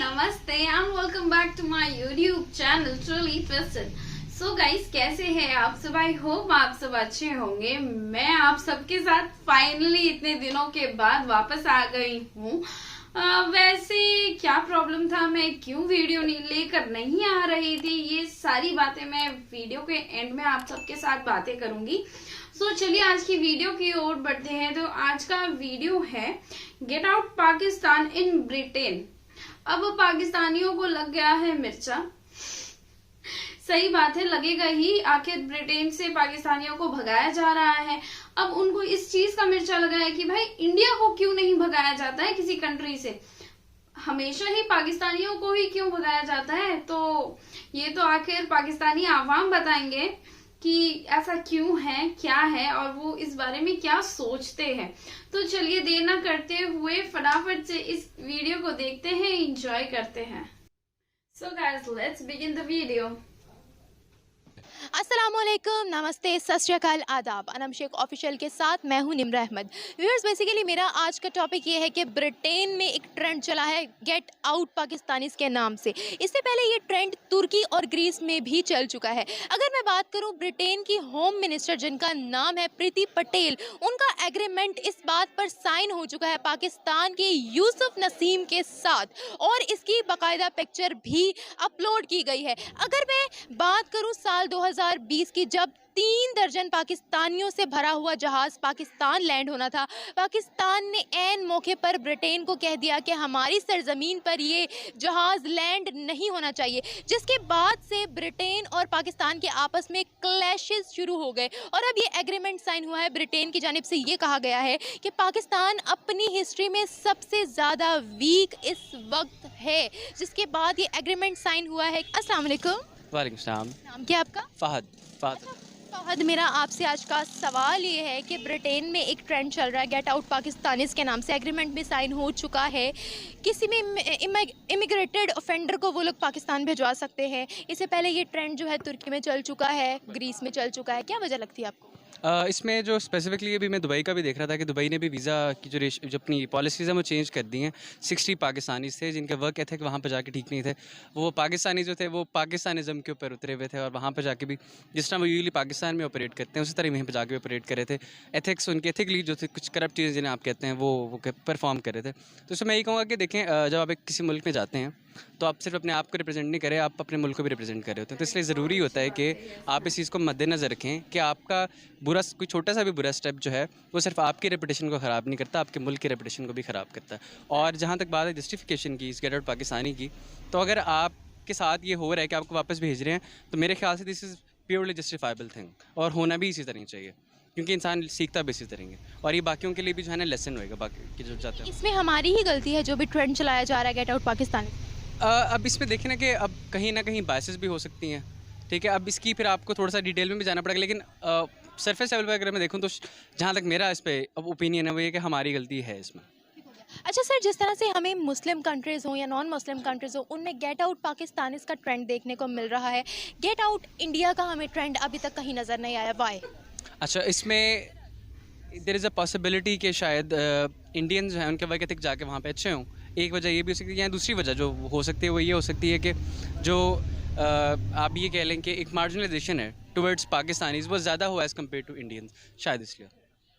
नमस्ते and welcome back to my YouTube channel truly twisted. So guys, कैसे हैं आप सब? आई होप आप सब अच्छे होंगे। मैं आप सबके साथ फाइनली इतने दिनों के बाद वापस आ गई हूँ। वैसे क्या प्रॉब्लम था, मैं क्यों वीडियो लेकर नहीं आ रही थी, ये सारी बातें मैं वीडियो के एंड में आप सबके साथ बातें करूंगी। सो चलिए आज की वीडियो की ओर बढ़ते हैं। तो आज का वीडियो है get out Pakistan in Britain. अब पाकिस्तानियों को लग गया है मिर्चा। सही बात है, लगेगा ही। आखिर ब्रिटेन से पाकिस्तानियों को भगाया जा रहा है। अब उनको इस चीज का मिर्चा लगा है कि भाई इंडिया को क्यों नहीं भगाया जाता है किसी कंट्री से, हमेशा ही पाकिस्तानियों को ही क्यों भगाया जाता है। तो ये तो आखिर पाकिस्तानी आवाम बताएंगे कि ऐसा क्यों है, क्या है, और वो इस बारे में क्या सोचते हैं। तो चलिए देर ना करते हुए फटाफट से इस वीडियो को देखते हैं, एंजॉय करते हैं। So guys, let's begin the video. अस्सलामुअलैकुम, नमस्ते, सत श्री अकाल, आदाब। अनम शेख ऑफिशियल के साथ मैं हूं निम्रा अहमद। व्यूअर्स, बेसिकली मेरा आज का टॉपिक ये है कि ब्रिटेन में एक ट्रेंड चला है गेट आउट पाकिस्तानीज़ के नाम से। इससे पहले ये ट्रेंड तुर्की और ग्रीस में भी चल चुका है। अगर मैं बात करूं ब्रिटेन की होम मिनिस्टर जिनका नाम है प्रीति पटेल, उनका एग्रीमेंट इस बात पर साइन हो चुका है पाकिस्तान के यूसुफ नसीम के साथ, और इसकी बाकायदा पिक्चर भी अपलोड की गई है। अगर मैं बात करूं साल 2020 की, जब 3 दर्जन पाकिस्तानियों से भरा हुआ जहाज़ पाकिस्तान लैंड होना था, पाकिस्तान ने ऐन मौके पर ब्रिटेन को कह दिया कि हमारी सरजमीन पर ये जहाज़ लैंड नहीं होना चाहिए, जिसके बाद से ब्रिटेन और पाकिस्तान के आपस में क्लैशेस शुरू हो गए। और अब ये एग्रीमेंट साइन हुआ है। ब्रिटेन की जानिब से ये कहा गया है कि पाकिस्तान अपनी हिस्ट्री में सबसे ज़्यादा वीक इस वक्त है, जिसके बाद ये एग्रीमेंट साइन हुआ है। अस्सलाम वालेकुम। वालेकुम सलाम। नाम क्या आपका? फ़हद। फहद, मेरा आपसे आज का सवाल ये है कि ब्रिटेन में एक ट्रेंड चल रहा है गेट आउट पाकिस्तानीज़ के नाम से। एग्रीमेंट भी साइन हो चुका है। किसी भी इमिग्रेटेड ऑफेंडर को वो लोग पाकिस्तान भिजवा सकते हैं। इससे पहले ये ट्रेंड जो है तुर्की में चल चुका है, ग्रीस में चल चुका है। क्या वजह लगती है आपको? इसमें जो स्पेसिफिकली अभी मैं दुबई का भी देख रहा था कि दुबई ने भी वीज़ा की जो अपनी पॉलिसीज़ हैं वो चेंज कर दी हैं। 60 पाकिस्तानी थे जिनके वर्क एथिक वहाँ पर जाके ठीक नहीं थे। वो पाकिस्तानी जो थे वो पाकिस्तानिज़म के ऊपर उतरे हुए थे, और वहाँ पर जाके भी जिस तरह वो यूजली पाकिस्तान में ऑपरेट करते हैं उसी तरह वहीं पर जाके ऑपरेट कर रहे थे। एथिक्स उनके एथिकली जो थे, कुछ करप्ट चीज़ें जिन्हें आप कहते हैं, वो परफॉर्म कर रहे थे। तो इसमें मैं यही कहूँगा कि देखें, जब आप किसी मुल्क में जाते हैं तो आप सिर्फ अपने आप को रिप्रेजेंट नहीं करें, आप अपने मुल्क को भी रिप्रेजेंट कर रहे होते हैं। तो इसलिए ज़रूरी होता है कि आप इस चीज़ को मद्देनज़र रखें कि आपका कोई छोटा सा भी बुरा स्टेप जो है वो सिर्फ आपकी रेपुटेशन को ख़राब नहीं करता, आपके मुल्क की रेपुटेशन को भी ख़राब करता है। और जहाँ तक बात है जस्टिफिकेशन की, इस गेट आउट पाकिस्तानी की, तो अगर आपके साथ ये हो रहा है कि आपको वापस भेज रहे हैं, तो मेरे ख्याल से this is purely justifiable thing, और होना भी इसी तरह चाहिए, क्योंकि इंसान सीखता भी इसी तरह है, और ये बाकियों के लिए भी जो है ना लेसन होएगा बाकी के जो जाते हैं। इसमें हमारी ही गलती है जो भी ट्रेंड चलाया जा रहा है गेट आउट पाकिस्तान। अब इसमें देखें ना कि अब कहीं ना कहीं बायसेस भी हो सकती हैं, ठीक है। अब इसकी फिर आपको थोड़ा सा डिटेल में भी जाना पड़ेगा, लेकिन सरफेस लेवल पर अगर मैं देखूं तो जहाँ तक मेरा इस पर अब ओपिनियन है वो ये कि हमारी गलती है इसमें। अच्छा सर, जिस तरह से हमें मुस्लिम कंट्रीज़ हों या नॉन मुस्लिम कंट्रीज़ हों, उनमें गेट आउट पाकिस्तानीज़ का ट्रेंड देखने को मिल रहा है, गेट आउट इंडिया का हमें ट्रेंड अभी तक कहीं नज़र नहीं आया। वाई? अच्छा, इसमें देयर इज़ अ पॉसिबिलिटी कि शायद इंडियंस जो हैं उनके वर्क एथिक जाके वहाँ पे अच्छे हों। एक वजह ये भी हो सकती है, या दूसरी वजह जो हो सकती है वो ये हो सकती है कि जो आप ये कह लें कि एक मार्जिनलाइजेशन है टुवर्ड्स पाकिस्तानीज़ वो ज़्यादा हुआ एज़ कम्पेयर टू इंडियंस, शायद इसलिए।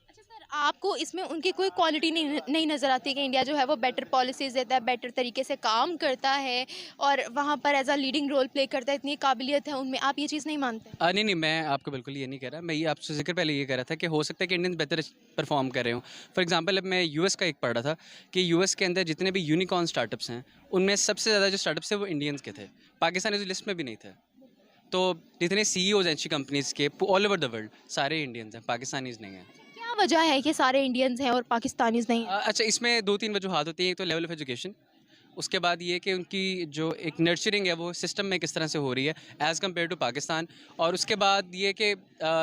अच्छा सर, आपको इसमें उनकी कोई क्वालिटी नहीं नज़र आती कि इंडिया जो है वो बेटर पॉलिसीज़ देता है, बेटर तरीके से काम करता है और वहाँ पर as a leading role play करता है, इतनी काबिलियत है उनमें, आप ये चीज़ नहीं मानते? नहीं, मैं आपको बिल्कुल ये नहीं कह रहा। मैं ये आपसे जिक्र पहले ये कह रहा था कि हो सकता है कि इंडियंस बेहतर परफॉर्म कर रहे हो। फॉर एग्जांपल, अब मैं यूएस का एक पढ़ रहा था कि यूएस के अंदर जितने भी यूनिकॉर्न स्टार्टअप्स हैं उनमें सबसे ज़्यादा जो स्टार्टअप्स हैं वो इंडियंस के थे, पाकिस्तानी उस लिस्ट में भी नहीं थे। तो जितने CEOs हैं अच्छी कंपनीज़ के ऑल ओवर द वर्ल्ड सारे इंडियंस हैं, पाकिस्तानीज़ नहीं हैं। क्या वजह है कि सारे इंडियंस हैं और पाकिस्तानीज़ नहीं हैं? अच्छा, इसमें 2-3 वजूहात होती हैं। एक तो लेवल ऑफ एजुकेशन, उसके बाद ये कि उनकी जो एक नर्चरिंग है वो सिस्टम में किस तरह से हो रही है एज़ कम्पेयर टू पाकिस्तान, और उसके बाद ये कि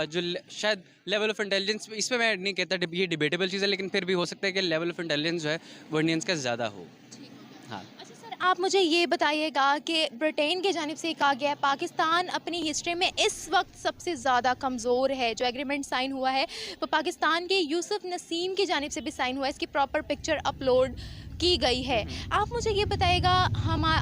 जो शायद लेवल ऑफ इंटेलिजेंस, इसमें मैं नहीं कहता ये डिबेटेबल चीज़ है, लेकिन फिर भी हो सकता है कि लेवल ऑफ इंटेलिजेंस जो है वो इंडियंस का ज़्यादा हो। हाँ। अच्छा सर, आप मुझे ये बताइएगा कि ब्रिटेन की जानिब से कहा गया है पाकिस्तान अपनी हिस्ट्री में इस वक्त सबसे ज़्यादा कमज़ोर है। जो एग्रीमेंट साइन हुआ है वो पाकिस्तान के यूसुफ नसीम की जानिब से भी साइन हुआ है। इसकी प्रॉपर पिक्चर अपलोड की गई है। आप मुझे ये बताइएगा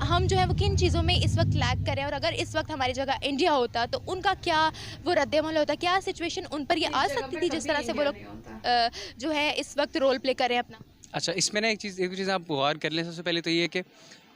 हम जो है वो किन चीज़ों में इस वक्त लैग कर रहे हैं, और अगर इस वक्त हमारी जगह इंडिया होता तो उनका क्या वो रद्द-ए-अमल होता, क्या सिचुएशन उन पर ये आ इस जगह सकती पे थी जिस कभी तरह से वो इंडिया लोग नहीं होता। जो है इस वक्त रोल प्ले कर रहे हैं अपना? अच्छा, इसमें ना एक चीज़ आप गौर कर लें। सबसे पहले तो ये है कि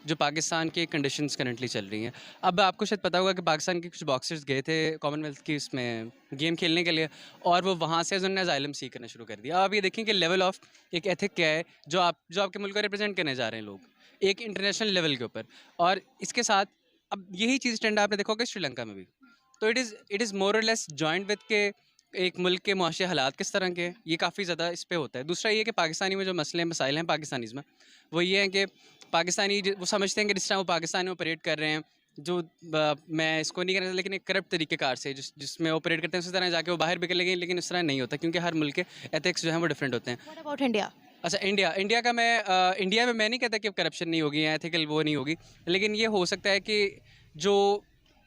जो पाकिस्तान की कंडीशंस करंटली चल रही हैं, अब आपको शायद पता होगा कि पाकिस्तान के कुछ बॉक्सर्स गए थे कॉमनवेल्थ की उसमें गेम खेलने के लिए, और वो वहाँ से उन्होंने अजाइलम सीख करना शुरू कर दिया। अब आप ये देखें कि लेवल ऑफ एक एथिक क्या है जो आपके मुल्क को रिप्रेजेंट करने जा रहे हैं लोग एक इंटरनेशनल लेवल के ऊपर। और इसके साथ अब यही चीज़ ट्रेंड आपने देखा होगा श्रीलंका में भी। तो इट इज़ मोर और लेस जॉइंट विद के एक मुल्क के मुआशी हालात किस तरह के हैं, ये काफ़ी ज़्यादा इस पे होता है। दूसरा ये कि पाकिस्तानी में जो मसले मसाइल हैं पाकिस्तानीज़ में, वो ये हैं कि पाकिस्तानी वो समझते हैं कि जिस तरह वो पाकिस्तान में ऑपरेट कर रहे हैं, जो मैं इसको नहीं कहना, लेकिन एक करप्ट तरीक़ेकार से जिसमें ऑपरेट करते हैं, उसी तरह जाके वो बाहर भी कर लेंगे, लेकिन उस तरह नहीं होता, क्योंकि हर मुल्क के एथिक्स जो हैं वो डिफरेंट होते हैं। What about India? अच्छा, इंडिया में मैं नहीं कहता कि करप्शन नहीं होगी या एथिकल वो नहीं होगी, लेकिन ये हो सकता है कि जो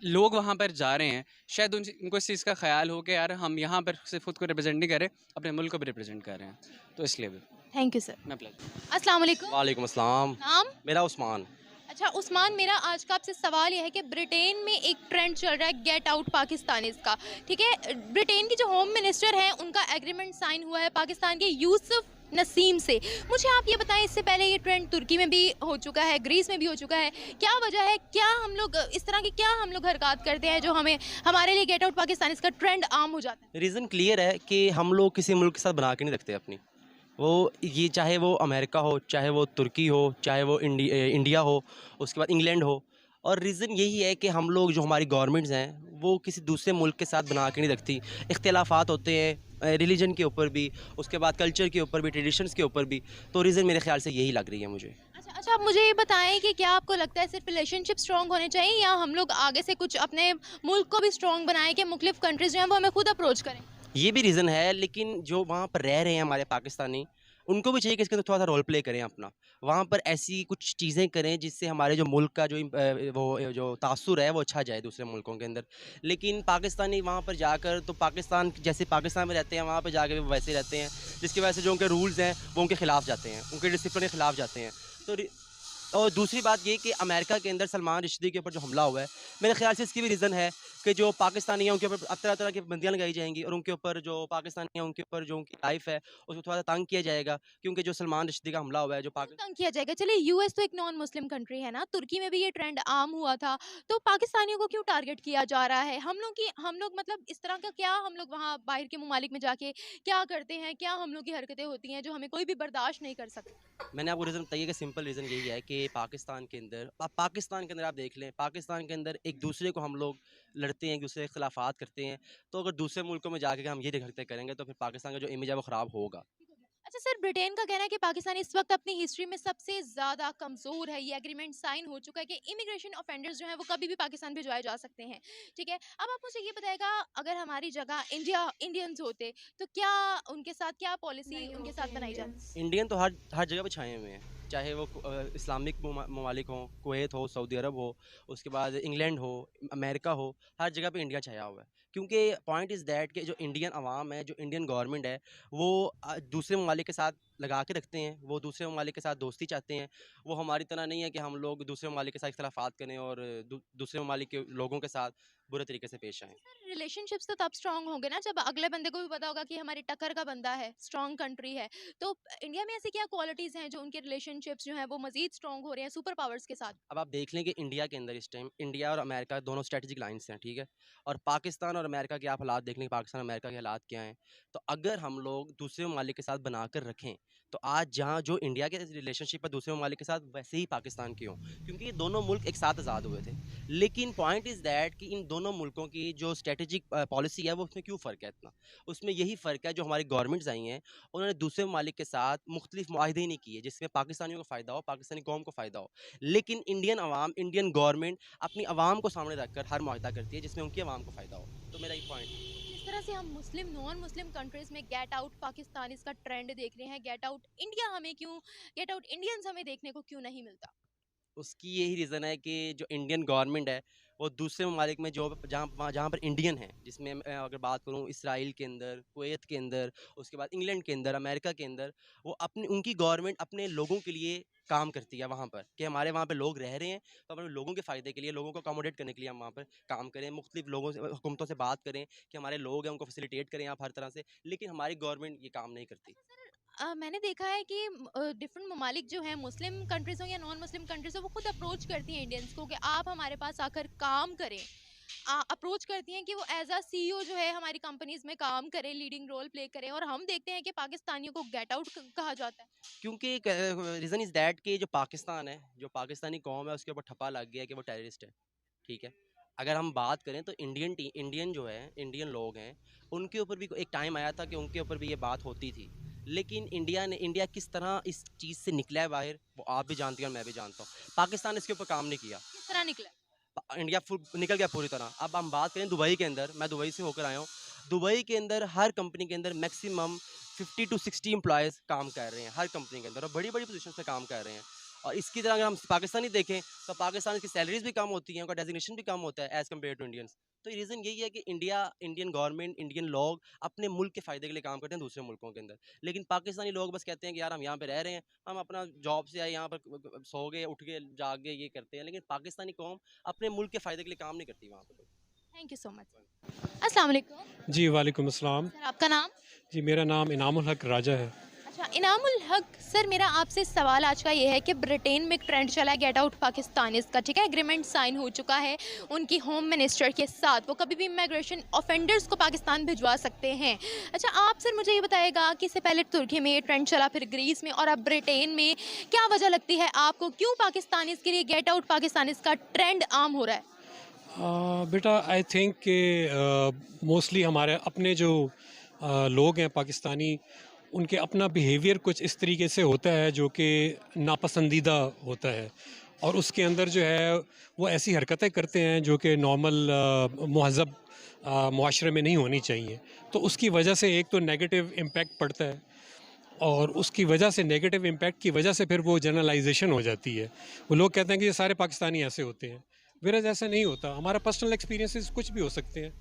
लोग वहाँ पर जा रहे हैं, शायद उनको इस चीज़ का ख्याल हो कि यार हम यहाँ पर सिर्फ खुद को रिप्रेजेंट नहीं कर रहे, अपने मुल्क को भी रिप्रेजेंट कर रहे हैं, तो इसलिए भी थैंक यू सर। मैं प्लेजर। अस्सलाम वालेकुम। वालेकुम अस्सलाम। नाम? मेरा उस्मान। अच्छा उस्मान, मेरा आज का आपसे सवाल यह है कि ब्रिटेन में एक ट्रेंड चल रहा है गेट आउट पाकिस्तानीज़ का, ठीक है? ब्रिटेन की जो होम मिनिस्टर हैं उनका एग्रीमेंट साइन हुआ है पाकिस्तान के यूसुफ नसीम से। मुझे आप ये बताएं, इससे पहले ये ट्रेंड तुर्की में भी हो चुका है, ग्रीस में भी हो चुका है, क्या वजह है? क्या हम लोग इस तरह की हरकत करते हैं जो हमारे लिए गेट आउट पाकिस्तानीज़ का ट्रेंड आम हो जाता है? रीज़न क्लियर है कि हम लोग किसी मुल्क के साथ बना के नहीं रखते अपनी। वो ये चाहे वो अमेरिका हो, चाहे वो तुर्की हो, चाहे वो इंडिया हो, उसके बाद इंग्लैंड हो। और रीज़न यही है कि हम लोग जो हमारी गवर्नमेंट्स हैं वो किसी दूसरे मुल्क के साथ बना के नहीं रखती। इख्तिलाफ़ात होते हैं रिलीजन के ऊपर भी, उसके बाद कल्चर के ऊपर भी, ट्रेडिशंस के ऊपर भी। तो रीज़न मेरे ख्याल से यही लग रही है मुझे। अच्छा, आप मुझे ये बताएं कि क्या आपको लगता है सिर्फ रिलेशनशिप स्ट्रॉन्ग होने चाहिए, या हम लोग आगे से कुछ अपने मुल्क को भी स्ट्रॉन्ग बनाएं कि मुख्तलिफ कंट्रीज़ जो हैं वो हमें खुद अप्रोच करें? ये भी रीज़न है, लेकिन जो वहाँ पर रह रहे हैं हमारे पाकिस्तानी, उनको भी चाहिए कि इसके अंदर थोड़ा सा रोल प्ले करें अपना। वहाँ पर ऐसी कुछ चीज़ें करें जिससे हमारे जो मुल्क का वो जो तासुर है वो अच्छा जाए दूसरे मुल्कों के अंदर। लेकिन पाकिस्तानी वहाँ पर जाकर तो पाकिस्तान जैसे पाकिस्तान में रहते हैं वहाँ पर जाकर वो वैसे रहते हैं, जिसकी वजह से जो उनके रूल्स हैं वो उनके ख़िलाफ़ जाते हैं, उनके डिसिप्लिन के ख़िलाफ़ जाते हैं। तो और दूसरी बात ये कि अमेरिका के अंदर सलमान रुश्दी के ऊपर जो हमला हुआ है, मेरे ख्याल से इसकी भी रीज़न है कि जो पाकिस्तानी हैं उनके ऊपर अब तरह तरह की पाबंदियाँ लगाई जाएंगी, और उनके ऊपर जो पाकिस्तानी हैं उनके ऊपर जो उनकी लाइफ है उसको थोड़ा सा तंग किया जाएगा, क्योंकि जो सलमान रुश्दी का हमला हुआ है जो तंग किया जाएगा। चलिए, यूएस तो एक नॉन मुस्लिम कंट्री है ना, तुर्की में भी ये ट्रेंड आम हुआ था, तो पाकिस्तानियों को क्यों टारगेट किया जा रहा है? हम लोग मतलब इस तरह का क्या हम लोग वहाँ बाहर के ममालिक में जाके क्या करते हैं, क्या हम लोग की हरकतें होती हैं जो हमें कोई भी बर्दाश्त नहीं कर सकता? मैंने आपको रीज़न बताइए कि सिंपल रीज़न यही है कि पाकिस्तान के अंदर आप देख लें, पाकिस्तान के अंदर एक दूसरे को हम लोग लड़ते हैं, एक दूसरे के खिलाफात करते हैं। तो अगर दूसरे मुल्कों में जाके हम ये हरकतें करेंगे तो फिर पाकिस्तान का जो इमेज है वो ख़राब होगा। अच्छा सर, ब्रिटेन का कहना है कि पाकिस्तान इस वक्त अपनी हिस्ट्री में सबसे ज़्यादा कमज़ोर है। ये एग्रीमेंट साइन हो चुका है कि इमिग्रेशन ऑफेंडर्स जो हैं वो कभी भी पाकिस्तान भिजवाए जा सकते हैं, ठीक है? अब आप मुझे ये बताएगा, अगर हमारी जगह इंडियंस होते तो क्या उनके साथ क्या पॉलिसी उनके साथ बनाई जाती? इंडियन तो हर जगह पे छाए हुए हैं, चाहे वो इस्लामिक ममालिक हों, कुवैत हो, सऊदी अरब हो, उसके बाद इंग्लैंड हो, अमेरिका हो, हर जगह पे इंडिया छाया हुआ है। क्योंकि पॉइंट इज़ दैट कि जो इंडियन अवाम है, जो इंडियन गवर्नमेंट है, वो दूसरे ममालिक के साथ लगा के रखते हैं, वो दूसरे ममालिक के साथ दोस्ती चाहते हैं। वो हमारी तरह नहीं है कि हम लोग दूसरे ममालिक के साथ इख्तिलाफ़ात करें और दूसरे ममालिक के लोगों के साथ बुरे तरीके से पेश आएँ। रिलेशनशिप्स तो तब स्ट्रांग होंगे ना जब अगले बंदे को भी पता होगा कि हमारी टक्कर का बंदा है, स्ट्रांग कंट्री है। तो इंडिया में ऐसी क्या क्वालिटीज़ हैं जो उनके रिलेशनशिप्स जो हैं वो मज़ीद स्ट्रांग हो रहे हैं सुपर पावर्स के साथ? अब आप देख लें कि इंडिया के अंदर इस टाइम इंडिया और अमेरिका दोनों स्ट्रेटेजिक लाइन्स हैं, ठीक है? और पाकिस्तान और अमेरिका के आप हालात देख लें, पाकिस्तान और अमेरिका के हालात क्या हैं। तो अगर हम लोग दूसरे ममालिक के साथ बनाकर रखें, तो आज जहाँ जो इंडिया के रिलेशनशिप है दूसरे ममालिक के साथ, वैसे ही पाकिस्तान के हों, क्योंकि ये दोनों मुल्क एक साथ आज़ाद हुए थे। लेकिन पॉइंट इज़ दैट कि इन दोनों मुल्कों की जो स्ट्रेटेजिक पॉलिसी है वो उसमें क्यों फ़र्क है इतना? उसमें यही फ़र्क है जो हमारी गवर्नमेंट्स आई हैं, उन्होंने दूसरे ममालिक के साथ मुख्तलिफ मुआहदे ही नहीं किए जिसमें पाकिस्तानियों को फ़ायदा हो, पाकिस्तानी कौम को फ़ायदा हो। लेकिन इंडियन अवाम, इंडियन गवर्नमेंट अपनी अवाम को सामने रखकर हर मुआहदा करती है जिसमें उनकी अवाम को फ़ायदा हो। तो मेरा ये पॉइंट है। जिस तरह से हम मुस्लिम नॉन मुस्लिम कंट्रीज़ में गेट आउट पाकिस्तान इसका ट्रेंड देख रहे हैं, गेट आउट इंडियंस हमें देखने को क्यों नहीं मिलता? उसकी यही रीज़न है कि जो इंडियन गवर्नमेंट है वो दूसरे ममालिक में जो जहाँ पर इंडियन है, जिसमें मैं अगर बात करूँ इसराइल के अंदर, कुवैत के अंदर, उसके बाद इंग्लैंड के अंदर, अमेरिका के अंदर, वो अपनी उनकी गवर्नमेंट अपने लोगों के लिए काम करती है वहाँ पर, कि हमारे वहाँ पे लोग रह रहे हैं तो अपने लोगों के फ़ायदे के लिए, लोगों को अकोमोडेट करने के लिए हम वहाँ पर काम करें, मुख्तलिफ लोगों से, हुकूमतों से बात करें कि हमारे लोग हैं उनको फैसिलिटेट करें आप हर तरह से, लेकिन हमारी गवर्नमेंट ये काम नहीं करती। मैंने देखा है कि डिफरेंट ममालिक जो हैं, मुस्लिम कंट्रीज़ हो या नॉन मुस्लिम कंट्रीज़ हो, वो खुद अप्रोच करती हैं इंडियंस को कि आप हमारे पास आकर काम करें। अप्रोच करती हैं कि वो एज अ सीईओ जो है हमारी कंपनीज में काम करें, लीडिंग रोल प्ले करें, और हम देखते हैं कि पाकिस्तानियों को गेट आउट कहा जाता है। क्योंकि रीज़न इज़ दैट कि जो पाकिस्तान है, जो पाकिस्तानी कौम है, उसके ऊपर ठप्पा लग गया है कि वो टेररिस्ट है, ठीक है। अगर हम बात करें तो इंडियन जो है, इंडियन लोग हैं, उनके ऊपर भी एक टाइम आया था कि उनके ऊपर भी ये बात होती थी, लेकिन इंडिया किस तरह इस चीज़ से निकला है बाहर, वो आप भी जानती हैं और मैं भी जानता हूँ। पाकिस्तान इसके ऊपर काम नहीं किया, किस तरह निकला? इंडिया निकल गया पूरी तरह। अब हम बात करें दुबई के अंदर, मैं दुबई से होकर आया हूँ। दुबई के अंदर हर कंपनी के अंदर मैक्सिमम 50 टू 60 एम्प्लॉयज़ काम कर रहे हैं हर कंपनी के अंदर, और बड़ी बड़ी पोजीशन पे काम कर रहे हैं। और इसकी तरह अगर हम पाकिस्तानी देखें तो पाकिस्तान की सैलरीज भी कम होती हैं, उनका डेजिग्नेशन भी कम होता है एज़ कम्पेयर टू इंडियंस। तो रीज़न यही है कि इंडियन गवर्नमेंट, इंडियन लोग अपने मुल्क के फ़ायदे के लिए काम करते हैं दूसरे मुल्कों के अंदर, लेकिन पाकिस्तानी लोग बस कहते हैं कि यार हम यहाँ पे रह रहे हैं, हम अपना जॉब से आए यहाँ पर सो गए, उठ गए, जाग गए, ये करते हैं, लेकिन पाकिस्तानी कौम अपने मुल्क के फ़ायदे के लिए काम नहीं करती वहाँ पर। Thank you so much. अस्सलाम वालेकुम। जी वालेकुम अस्सलाम। सर आपका नाम? जी मेरा नाम इनामुल हक राजा है। अच्छा, इनामुल हक सर, मेरा आपसे सवाल आज का ये है कि ब्रिटेन में एक ट्रेंड चला है गेट आउट पाकिस्तानीज का, ठीक है, एग्रीमेंट साइन हो चुका है उनकी होम मिनिस्टर के साथ, वो कभी भी इमिग्रेशन ऑफेंडर्स को पाकिस्तान भिजवा सकते हैं। अच्छा, आप सर मुझे ये बताइएगा कि इससे पहले तुर्की में ये ट्रेंड चला, फिर ग्रीस में, और अब ब्रिटेन में, क्या वजह लगती है आपको, क्यों पाकिस्तानीज के लिए गेट आउट पाकिस्तानीज का ट्रेंड आम हो रहा है? बेटा आई थिंक कि मोस्टली हमारे अपने जो लोग हैं पाकिस्तानी, उनके अपना बिहेवियर कुछ इस तरीके से होता है जो कि नापसंदीदा होता है, और उसके अंदर जो है वो ऐसी हरकतें करते हैं जो कि नॉर्मल महज़ब मुआशरे में नहीं होनी चाहिए। तो उसकी वजह से एक तो नेगेटिव इम्पैक्ट पड़ता है, और उसकी वजह से नेगेटिव इम्पैक्ट की वजह से फिर वो जनरलाइजेशन हो जाती है। वो लोग कहते हैं कि ये सारे पाकिस्तानी ऐसे होते हैं, वेरज ऐसा नहीं होता। हमारा पर्सनल एक्सपीरियंसेस कुछ भी हो सकते हैं।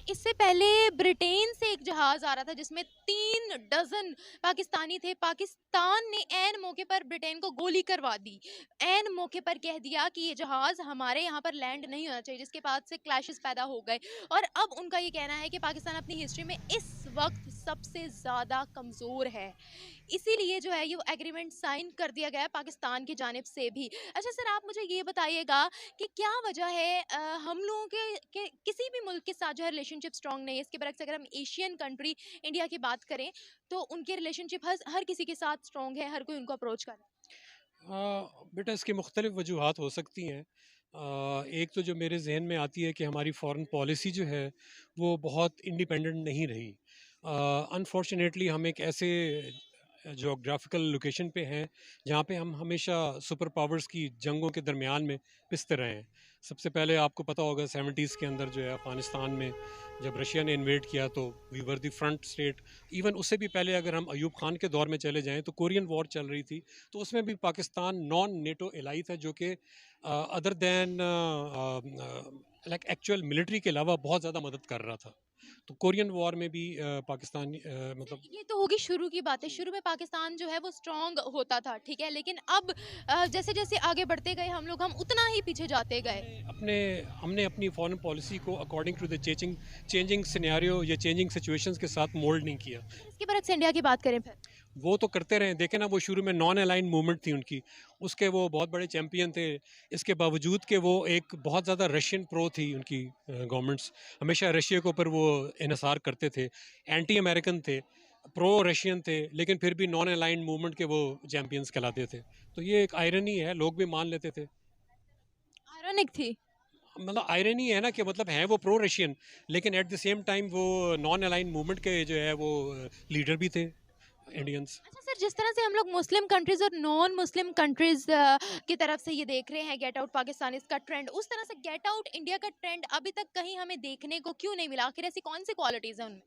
इससे पहले ब्रिटेन से एक जहाज आ रहा था जिसमें 3 डजन पाकिस्तानी थे। पाकिस्तान ने ऐन मौके पर ब्रिटेन को गोली करवा दी, ऐन मौके पर कह दिया कि ये जहाज हमारे यहाँ पर लैंड नहीं होना चाहिए, जिसके बाद से क्लैशेस पैदा हो गए। और अब उनका ये कहना है कि पाकिस्तान अपनी हिस्ट्री में इस वक्त सबसे ज़्यादा कमज़ोर है, इसीलिए जो है ये एग्रीमेंट साइन कर दिया गया है पाकिस्तान की जानिब से भी। अच्छा सर, आप मुझे ये बताइएगा कि क्या वजह है हम लोगों के किसी भी मुल्क के साथ जो है रिलेशनशिप स्ट्रांग नहीं है। इसके बरक्स अगर हम एशियन कंट्री इंडिया की बात करें तो उनके रिलेशनशिप हर किसी के साथ स्ट्रांग है, हर कोई उनको अप्रोच कर रहा बेटा इसकी मुख्तलिफ वजूहात हो सकती हैं। एक तो जो मेरे जहन में आती है कि हमारी फॉरेन पॉलिसी जो है वो बहुत इंडिपेंडेंट नहीं रही। अनफॉर्चुनेटली हम एक ऐसे जोग्राफिकल लोकेशन पे हैं जहाँ पे हम हमेशा सुपर पावर्स की जंगों के दरमियान में पिसते रहे हैं। सबसे पहले आपको पता होगा 70s के अंदर जो है अफ़गानिस्तान में जब रशिया ने इन्वेड किया तो we were the front state. Even उससे भी पहले अगर हम अयूब खान के दौर में चले जाएं तो कोरियन वॉर चल रही थी, तो उसमें भी पाकिस्तान नॉन नेटो एलाई था जो कि other than like actual military के अलावा बहुत ज़्यादा मदद कर रहा था। तो कोरियन वॉर में भी पाकिस्तान मतलब है। ये तो होगी शुरू की बात है, शुरू में पाकिस्तान जो है वो स्ट्रांग होता था, ठीक है, लेकिन अब जैसे जैसे आगे बढ़ते गए हम उतना ही पीछे जाते गए। हमने अपनी फॉरेन पॉलिसी को according to the changing scenario या चेंजिंग सिचुएशंस के साथ मोल्ड नहीं किया। इसके बरक्स इंडिया की बात करें, फिर वो तो करते रहे, देखे ना, वो शुरू में नॉन अलाइंड मूवमेंट थी उनकी, उसके वो बहुत बड़े चैम्पियन थे। इसके बावजूद कि वो एक बहुत ज़्यादा रशियन प्रो थी उनकी गवर्नमेंट्स, हमेशा रशिया के ऊपर वो इन्हिसार करते थे, एंटी अमेरिकन थे, प्रो रशियन थे, लेकिन फिर भी नॉन अलाइंड मूवमेंट के वो चैम्पियंस कहलाते थे। तो ये एक आयरनी है, लोग भी मान लेते थे। आयरनिक थी, मतलब आयरनी है ना कि मतलब हैं वो प्रो रशियन, लेकिन एट द सेम टाइम वो नॉन अलाइंड मूवमेंट के जो है वो लीडर भी थे इंडियंस। अच्छा सर, जिस तरह से हम लोग मुस्लिम कंट्रीज और नॉन मुस्लिम कंट्रीज की तरफ से ये देख रहे हैं गेट आउट पाकिस्तान इसका ट्रेंड, उस तरह से गेट आउट इंडिया का ट्रेंड अभी तक कहीं हमें देखने को क्यों नहीं मिला? आखिर ऐसी कौन सी क्वालिटीज हैं उनमें?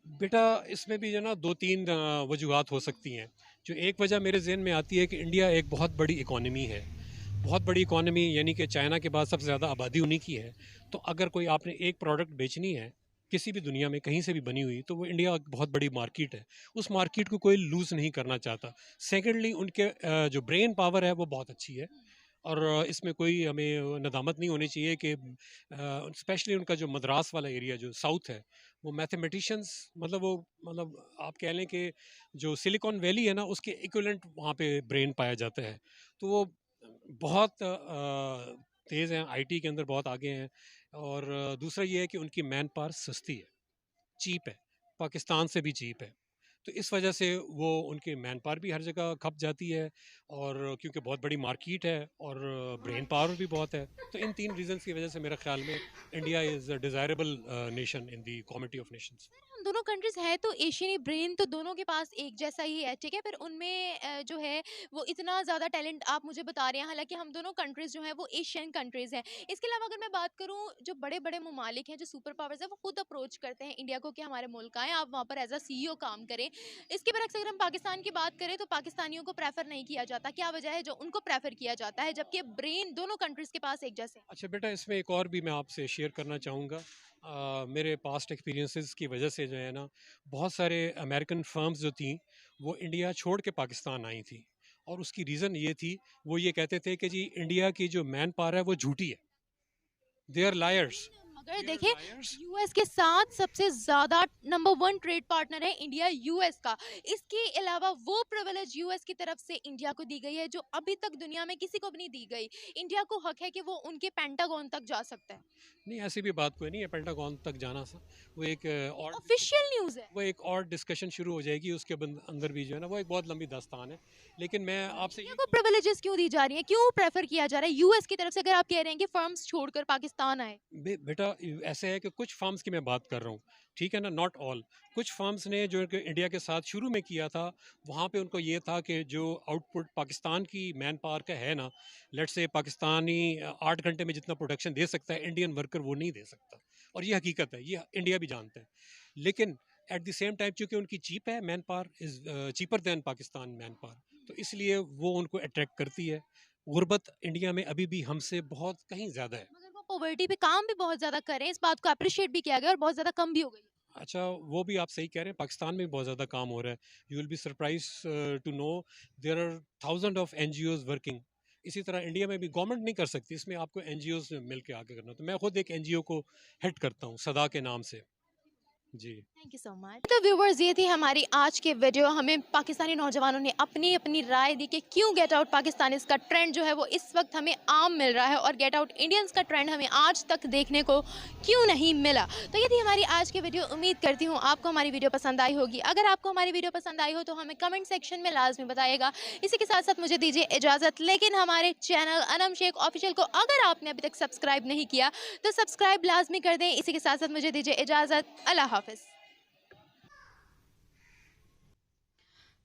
बेटा इसमें भी जो ना 2-3 वजूहात हो सकती हैं। जो एक वजह मेरे जहन में आती है कि इंडिया एक बहुत बड़ी इकॉनमी है, बहुत बड़ी इकॉनमी यानी कि चाइना के बाद सबसे ज़्यादा आबादी उन्हीं की है। तो अगर कोई आपने एक प्रोडक्ट बेचनी है किसी भी दुनिया में कहीं से भी बनी हुई, तो वो इंडिया एक बहुत बड़ी मार्केट है, उस मार्केट को कोई लूज़ नहीं करना चाहता। सेकेंडली उनके जो ब्रेन पावर है वो बहुत अच्छी है, और इसमें कोई हमें नदामत नहीं होनी चाहिए कि स्पेशली उनका जो मद्रास वाला एरिया जो साउथ है, वो मैथमेटिशियंस मतलब आप कह लें कि जो सिलिकॉन वैली है ना, उसके इक्विवेलेंट वहाँ पे ब्रेन पाया जाता है। तो वो बहुत तेज़ हैं, आईटी के अंदर बहुत आगे हैं। और दूसरा ये है कि उनकी मैन पावर सस्ती है, चीप है, पाकिस्तान से भी चीप है। तो इस वजह से वो उनकी मैन पावर भी हर जगह खप जाती है, और क्योंकि बहुत बड़ी मार्केट है और ब्रेन पावर भी बहुत है। तो इन 3 रीजंस की वजह से मेरे ख्याल में India is a desirable nation in the committee of Nations. हम दोनों कंट्रीज है तो एशियन ब्रेन तो दोनों के पास एक जैसा ही है, ठीक है, पर उनमें जो है वो इतना ज़्यादा टैलेंट आप मुझे बता रहे हैं, हालांकि हम दोनों कंट्रीज जो हैं वो एशियन कंट्रीज हैं। इसके अलावा अगर मैं बात करूं, जो बड़े बड़े ममालिक हैं, जो सुपर पावर्स हैं, वो खुद अप्रोच करते हैं इंडिया को कि हमारे मुल्क आएँ, आप वहाँ पर एज अ CEO काम करें। इसके बरक्स अगर हम पाकिस्तान की बात करें तो पाकिस्तानियों को प्रेफर नहीं किया जाता। क्या वजह है जो उनको प्रेफर किया जाता है, जबकि ब्रेन दोनों कंट्रीज के पास एक जैसे हैं? अच्छा बेटा, इसमें एक और भी मैं आपसे शेयर करना चाहूँगा। मेरे पास्ट एक्सपीरियंसेस की वजह से जो है ना, बहुत सारे अमेरिकन फर्म्स जो थी वो इंडिया छोड़ के पाकिस्तान आई थी, और उसकी रीज़न ये थी, वो ये कहते थे कि जी इंडिया की जो मैन पावर है वो झूठी है, दे आर लायर्स। मगर देखिए, यूएस के साथ सबसे ज्यादा नंबर 1 ट्रेड पार्टनर है इंडिया यूएस का। इसके अलावा वो प्रिविलेज यूएस की तरफ से इंडिया को दी गई है जो अभी तक दुनिया में किसी को भी नहीं दी गई। इंडिया को हक है कि वो उनके पेंटागन तक जा सकता है। नहीं, ऐसी भी बात कोई नहीं है, पेंटागन तक जाना सा वो एक और ऑफिशियल न्यूज है। वो एक और डिस्कशन शुरू हो जाएगी, उसके अंदर भी जो है ना, वो एक बहुत लंबी दास्तान है। लेकिन मैं आपसे इंडिया को प्रिविलेजेस क्यों दी जा रही है, क्यों प्रेफर किया जा रहा है यूएस की तरफ से, अगर आप कह रहे हैं कि फर्म्स छोड़कर पाकिस्तान आए? बेटा ऐसे है कि कुछ फर्म्स की मैं बात कर रहा हूँ, ठीक है ना, नॉट ऑल। कुछ फर्म्स ने जो कि इंडिया के साथ शुरू में किया था, वहाँ पे उनको ये था कि जो आउटपुट पाकिस्तान की मैन पावर का है ना, लेट्स से पाकिस्तानी 8 घंटे में जितना प्रोडक्शन दे सकता है, इंडियन वर्कर वो नहीं दे सकता, और ये हकीकत है, ये इंडिया भी जानता है। लेकिन एट द सेम टाइम चूँकि उनकी चीप है, man power is cheaper then Pakistan man power, तो इसलिए वो उनको अट्रैक्ट करती है। गुर्बत इंडिया में अभी भी हमसे बहुत कहीं ज़्यादा है। मगर वो पॉवर्टी पे काम भी बहुत ज्यादा कर रहे हैं, इस बात को अप्रिशिएट भी किया गया और बहुत ज्यादा कम भी हो गई। अच्छा, वो भी आप सही कह रहे हैं, पाकिस्तान में भी बहुत ज़्यादा काम हो रहा है। You will be surprise to know there are thousand of NGOs working. इसी तरह इंडिया में भी गवर्नमेंट नहीं कर सकती, इसमें आपको NGOs मिल के आगे करना। तो मैं खुद एक NGO को हेड करता हूँ, सदा के नाम से। जी। Thank you so much. तो व्यूवर्स, ये थी हमारी आज की वीडियो। हमें पाकिस्तानी नौजवानों ने अपनी अपनी राय दी कि क्यों गेट आउट पाकिस्तानीज़ का ट्रेंड जो है वो इस वक्त हमें आम मिल रहा है, और गेट आउट इंडियंस का ट्रेंड हमें आज तक देखने को क्यों नहीं मिला। तो ये थी हमारी आज की वीडियो। उम्मीद करती हूँ आपको हमारी वीडियो पसंद आई होगी। अगर आपको हमारी वीडियो पसंद आई हो तो हमें कमेंट सेक्शन में लाजमी बताइएगा। इसी के साथ साथ मुझे दीजिए इजाज़त, लेकिन हमारे चैनल अनम शेख ऑफिशियल को अगर आपने अभी तक सब्सक्राइब नहीं किया तो सब्सक्राइब लाजमी कर दें। इसी के साथ साथ मुझे दीजिए इजाज़त। अल्लाह हाफिज़।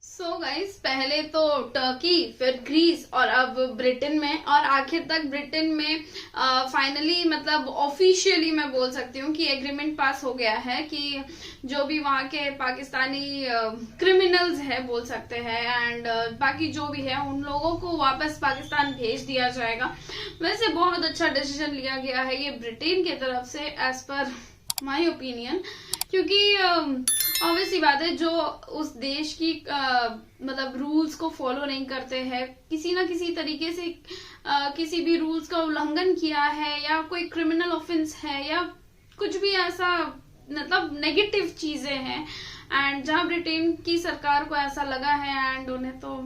सो गाइस, पहले तो टर्की, फिर ग्रीस और अब ब्रिटेन में, और आखिर तक ब्रिटेन में फाइनली मतलब ऑफिशियली मैं बोल सकती हूँ कि एग्रीमेंट पास हो गया है कि जो भी वहाँ के पाकिस्तानी क्रिमिनल्स है बोल सकते हैं, एंड बाकी जो भी है उन लोगों को वापस पाकिस्तान भेज दिया जाएगा। वैसे बहुत अच्छा डिसीजन लिया गया है ये ब्रिटेन की तरफ से, एज पर माई ओपिनियन, क्योंकि ऑब्वियसली बात है, जो उस देश की मतलब रूल्स को फॉलो नहीं करते हैं, किसी ना किसी तरीके से किसी भी रूल्स का उल्लंघन किया है, या कोई क्रिमिनल ऑफेंस है, या कुछ भी ऐसा मतलब नेगेटिव चीजें हैं, एंड जहां ब्रिटेन की सरकार को ऐसा लगा है, एंड उन्हें तो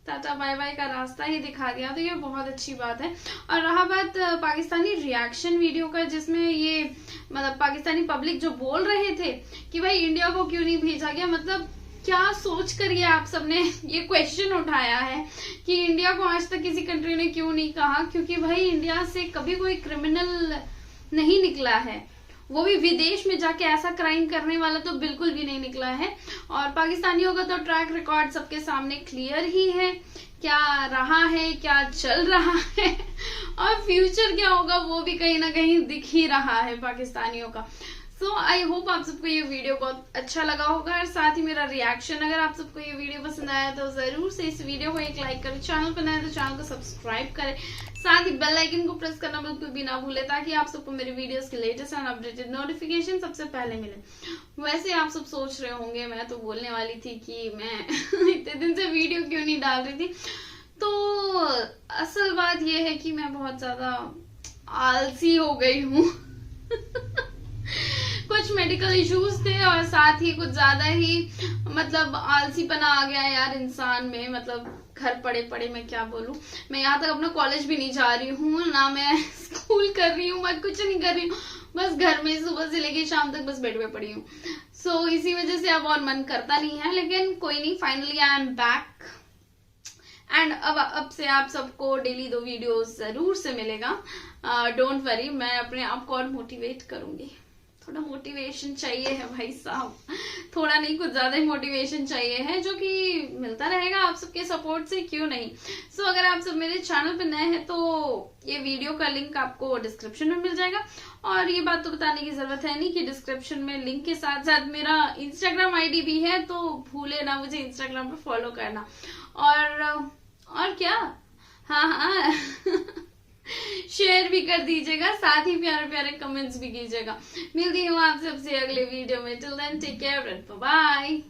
टाटा बाय बाय का रास्ता ही दिखा दिया, तो ये बहुत अच्छी बात है। और रहा बात पाकिस्तानी रिएक्शन वीडियो का, जिसमें ये मतलब पाकिस्तानी पब्लिक जो बोल रहे थे कि भाई इंडिया को क्यों नहीं भेजा गया, मतलब क्या सोच कर ये आप सबने ये क्वेश्चन उठाया है कि इंडिया को आज तक किसी कंट्री ने क्यों नहीं कहा, क्योंकि भाई इंडिया से कभी कोई क्रिमिनल नहीं निकला है, वो भी विदेश में जाके ऐसा क्राइम करने वाला तो बिल्कुल भी नहीं निकला है। और पाकिस्तानियों का तो ट्रैक रिकॉर्ड सबके सामने क्लियर ही है, क्या रहा है, क्या चल रहा है, और फ्यूचर क्या होगा वो भी कहीं ना कहीं दिख ही रहा है पाकिस्तानियों का। सो आई होप आप सबको ये वीडियो बहुत अच्छा लगा होगा, और साथ ही मेरा रिएक्शन। अगर आप सबको ये वीडियो पसंद आया तो जरूर से इस वीडियो को एक लाइक करें, चैनल पर नए तो चैनल को सब्सक्राइब करें, साथ ही बेल आइकन को प्रेस करना बिल्कुल भी ना भूले, ताकि आप सबको मेरे वीडियोस के लेटेस्ट एंड अपडेटेड नोटिफिकेशन सबसे पहले मिले। वैसे आप सब सोच रहे होंगे, मैं तो बोलने वाली थी कि मैं इतने दिन से वीडियो क्यों नहीं डाल रही थी, तो असल बात यह है कि मैं बहुत ज्यादा आलसी हो गई हूँ। कुछ मेडिकल इश्यूज थे, और साथ ही कुछ ज्यादा ही मतलब आलसीपना आ गया यार इंसान में। मतलब घर पड़े पड़े मैं क्या बोलूं, मैं यहाँ तक अपना कॉलेज भी नहीं जा रही हूँ, ना मैं स्कूल कर रही हूँ, मैं कुछ नहीं कर रही हूँ, बस घर में सुबह से लेके शाम तक बस बेड पे पड़ी हूँ। सो इसी वजह से अब और मन करता नहीं है, लेकिन कोई नहीं, finally I am back. And अब से आप सबको डेली 2 वीडियोस जरूर से मिलेगा। डोंट वरी, मैं अपने आप को और मोटिवेट करूंगी। थोड़ा मोटिवेशन चाहिए है भाई साहब, थोड़ा नहीं कुछ ज्यादा ही मोटिवेशन चाहिए है, जो कि मिलता रहेगा आप सबके सपोर्ट से, क्यों नहीं। सो अगर आप सब मेरे चैनल पे नए हैं तो ये वीडियो का लिंक आपको डिस्क्रिप्शन में मिल जाएगा, और ये बात तो बताने की जरूरत है नहीं कि डिस्क्रिप्शन में लिंक के साथ साथ मेरा इंस्टाग्राम आईडी भी है, तो भूले ना मुझे इंस्टाग्राम पे फॉलो करना। और क्या, हाँ शेयर भी कर दीजिएगा, साथ ही प्यारे प्यारे कमेंट्स भी कीजिएगा। मिलती हूँ आप सबसे अगले वीडियो में। Till then take care, bye bye.